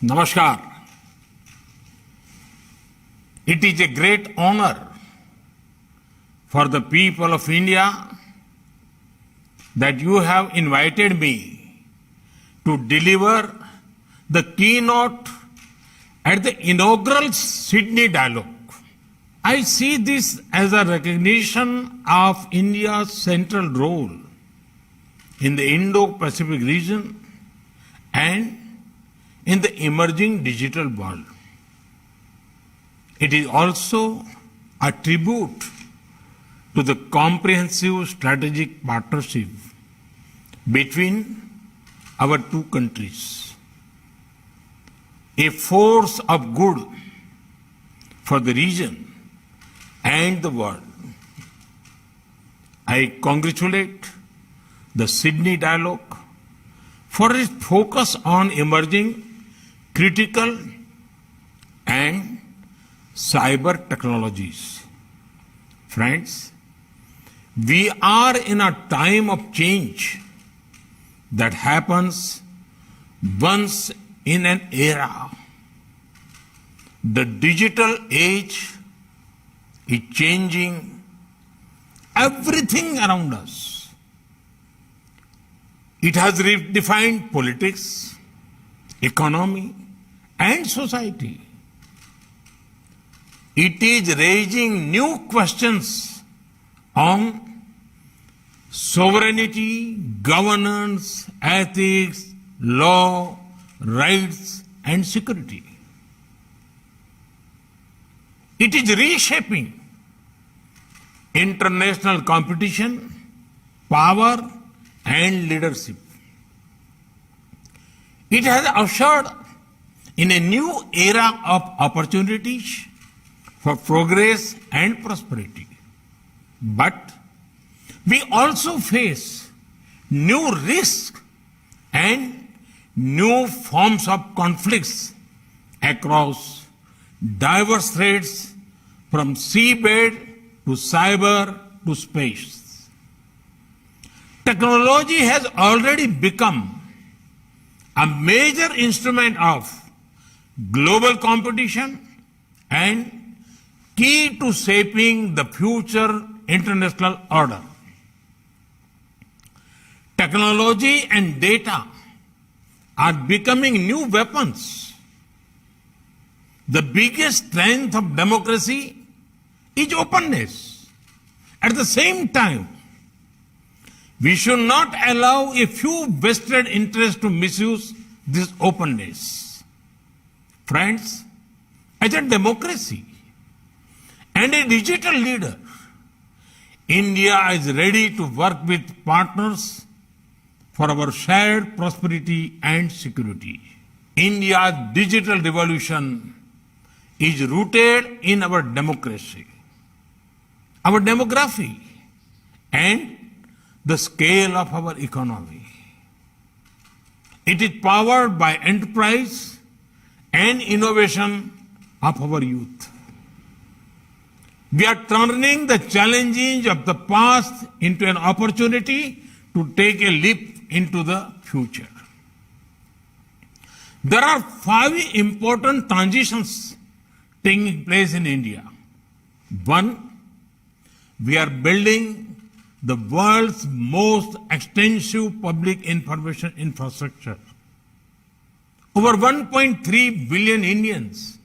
Namaskar. It is a great honor for the people of India that you have invited me to deliver the keynote at the inaugural Sydney Dialogue. I see this as a recognition of India's central role in the Indo-Pacific region and in the emerging digital world. It is also a tribute to the comprehensive strategic partnership between our two countries, a force of good for the region and the world. I congratulate the Sydney Dialogue for its focus on emerging critical and cyber technologies. Friends, we are in a time of change that happens once in an era. The digital age is changing everything around us. It has redefined politics, economy, and society. It is raising new questions on sovereignty, governance, ethics, law, rights, and security. It is reshaping international competition, power, and leadership. It has ushered in a new era of opportunities for progress and prosperity. But we also face new risks and new forms of conflicts across diverse threats from seabed to cyber to space. Technology has already become a major instrument of global competition and key to shaping the future international order. Technology and data are becoming new weapons. The biggest strength of democracy is openness. At the same time, we should not allow a few vested interests to misuse this openness. Friends, as a democracy and a digital leader, India is ready to work with partners for our shared prosperity and security. India's digital revolution is rooted in our democracy, our demography, and the scale of our economy. It is powered by enterprise and innovation of our youth. We are turning the challenges of the past into an opportunity to take a leap into the future. There are 5 important transitions taking place in India. 1, we are building the world's most extensive public information infrastructure. Over 1.3 billion Indians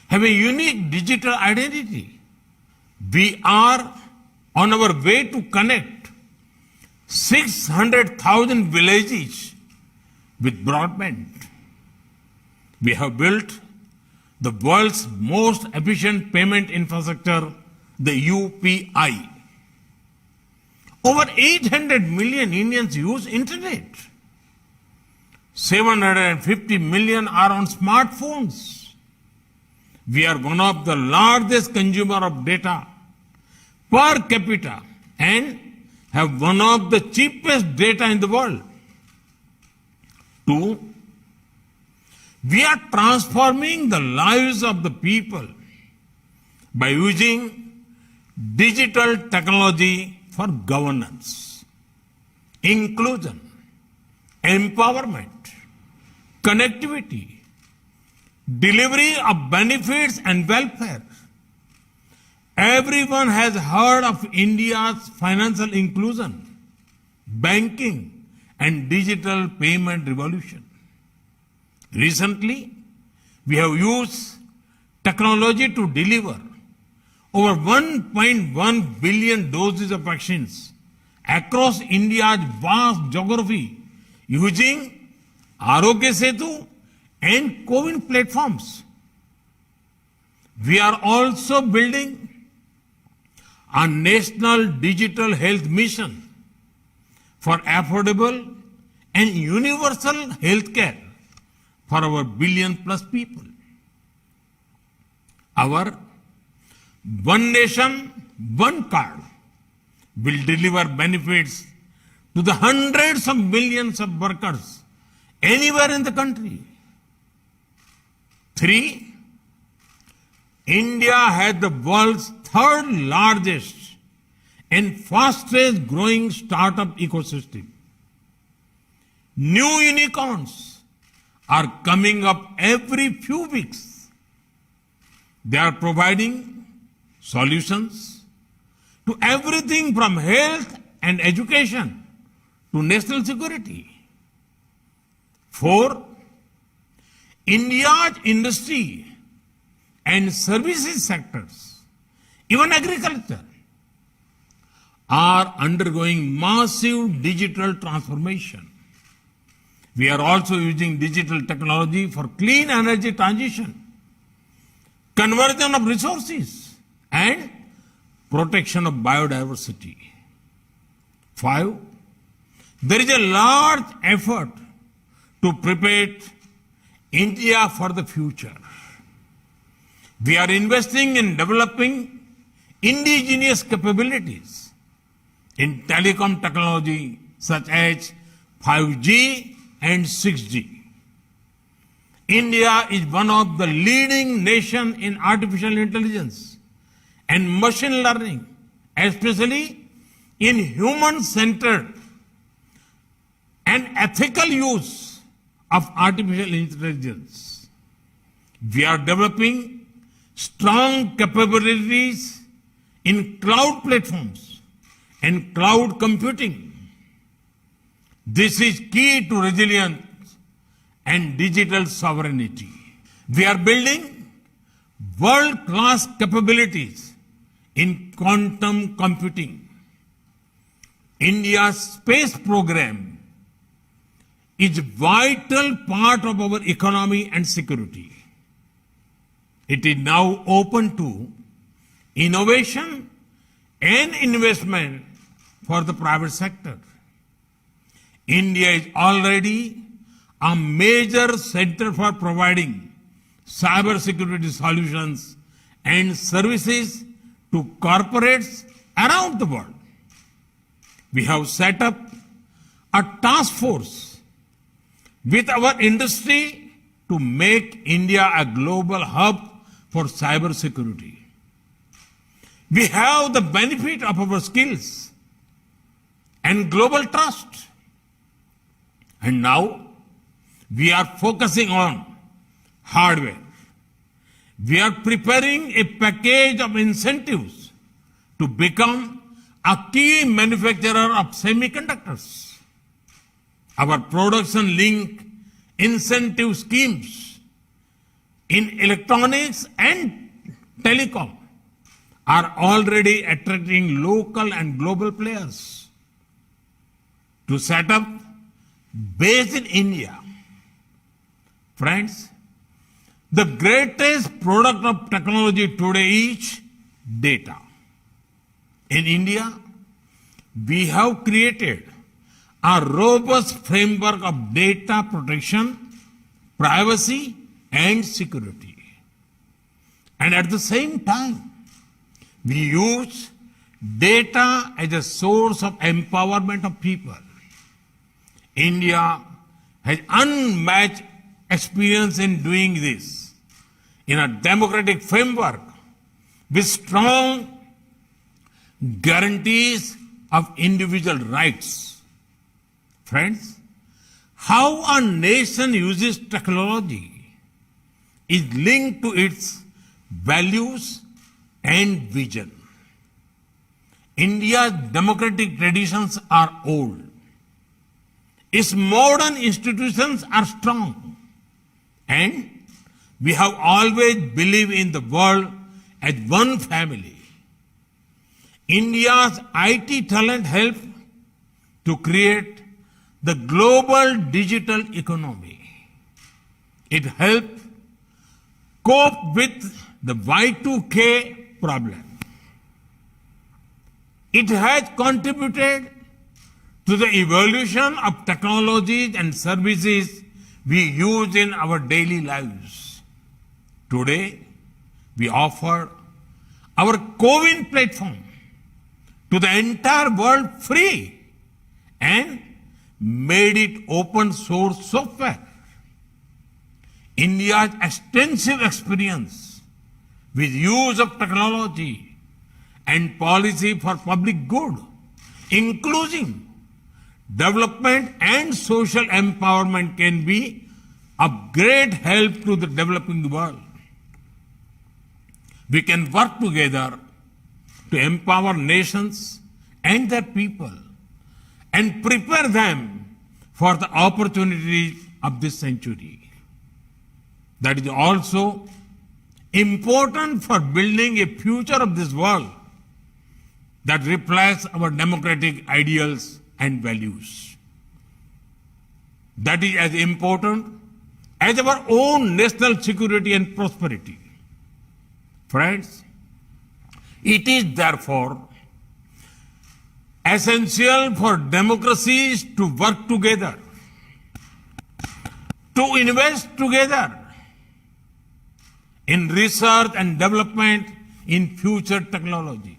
have a unique digital identity. We are on our way to connect 600,000 villages with broadband. We have built the world's most efficient payment infrastructure, the UPI. Over 800 million Indians use internet. 750 million are on smartphones. We are one of the largest consumer of data per capita and have one of the cheapest data in the world. 2, we are transforming the lives of the people by using digital technology for governance, inclusion, empowerment, connectivity, delivery of benefits and welfare. Everyone has heard of India's financial inclusion, banking, and digital payment revolution. Recently, we have used technology to deliver over 1.1 billion doses of vaccines across India's vast geography using Arogya Setu and CoWIN platforms. We are also building a national digital health mission for affordable and universal health care for our billion plus people. Our One Nation, One Card will deliver benefits to the hundreds of millions of workers anywhere in the country. 3. India has the world's third largest and fastest growing startup ecosystem. New unicorns are coming up every few weeks. They are providing solutions to everything from health and education to national security. 4. India's industry and services sectors, even agriculture, are undergoing massive digital transformation. We are also using digital technology for clean energy transition, conversion of resources, and protection of biodiversity. 5. There is a large effort to prepare India for the future. We are investing in developing indigenous capabilities in telecom technology such as 5G and 6G. India is one of the leading nations in artificial intelligence and machine learning, especially in human-centered and ethical use of artificial intelligence. We are developing strong capabilities in cloud platforms and cloud computing. This is key to resilience and digital sovereignty. We are building world-class capabilities in quantum computing. India's space program is a vital part of our economy and security. It is now open to innovation and investment for the private sector. India is already a major center for providing cybersecurity solutions and services to corporates around the world. We have set up a task force with our industry to make India a global hub for cybersecurity. We have the benefit of our skills and global trust. And now we are focusing on hardware. We are preparing a package of incentives to become a key manufacturer of semiconductors. Our production-linked incentive schemes in electronics and telecom are already attracting local and global players. To set up base in India, friends, the greatest product of technology today is data. In India, we have created a robust framework of data protection, privacy, and security. And at the same time, we use data as a source of empowerment of people. India has unmatched experience in doing this in a democratic framework with strong guarantees of individual rights. Friends, how a nation uses technology is linked to its values and vision. India's democratic traditions are old. Its modern institutions are strong. And we have always believed in the world as one family. India's IT talent helped to create the global digital economy. It helped cope with the Y2K problem. It has contributed to the evolution of technologies and services we use in our daily lives. Today, we offer our CoWIN platform to the entire world free and made it open source software. India's extensive experience with use of technology and policy for public good, including development and social empowerment, can be of great help to the developing world. We can work together to empower nations and their people and prepare them for the opportunities of this century. That is also important for building a future of this world that reflects our democratic ideals and values. That is as important as our own national security and prosperity. Friends, it is therefore essential for democracies to work together, to invest together in research and development in future technology,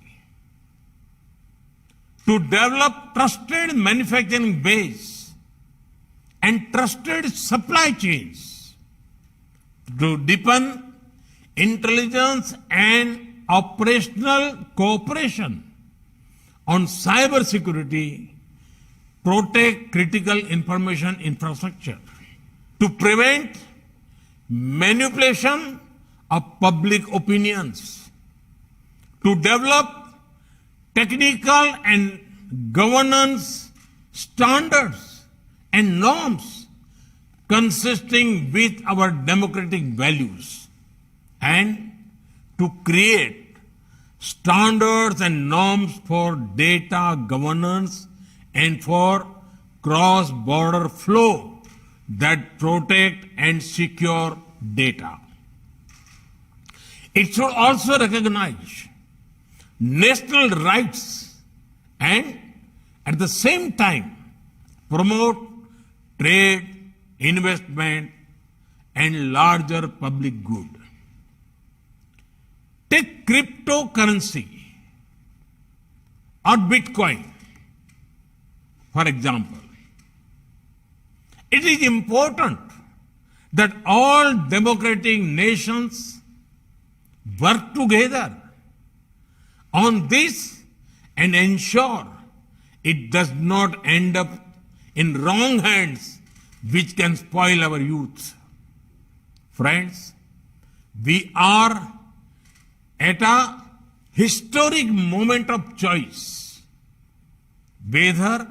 to develop trusted manufacturing base and trusted supply chains, to deepen intelligence and operational cooperation on cyber security, protect critical information infrastructure, to prevent manipulation of public opinions, to develop technical and governance standards and norms consisting with our democratic values, and to create standards and norms for data governance and for cross-border flow that protect and secure data. It should also recognize national rights and at the same time promote trade, investment, and larger public good. Take cryptocurrency or Bitcoin, for example. It is important that all democratic nations work together on this and ensure it does not end up in wrong hands which can spoil our youth. Friends, we are at a historic moment of choice, whether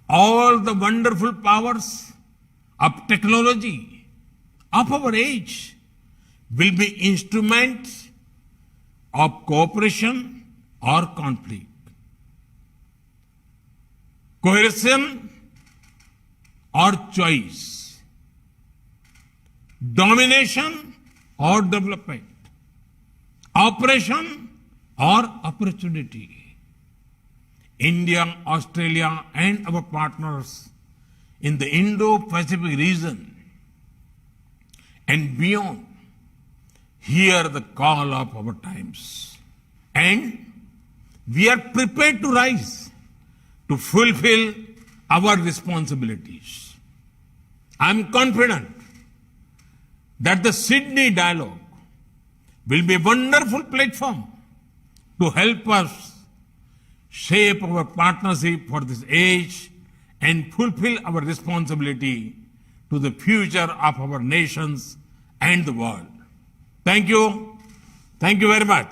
all the wonderful powers of technology of our age will be instruments of cooperation or conflict, coercion or choice, domination or development, operation or opportunity. India, Australia, and our partners in the Indo-Pacific region and beyond hear the call of our times. And we are prepared to rise to fulfill our responsibilities. I am confident that the Sydney Dialogue will be a wonderful platform to help us shape our partnership for this age and fulfill our responsibility to the future of our nations and the world. Thank you very much.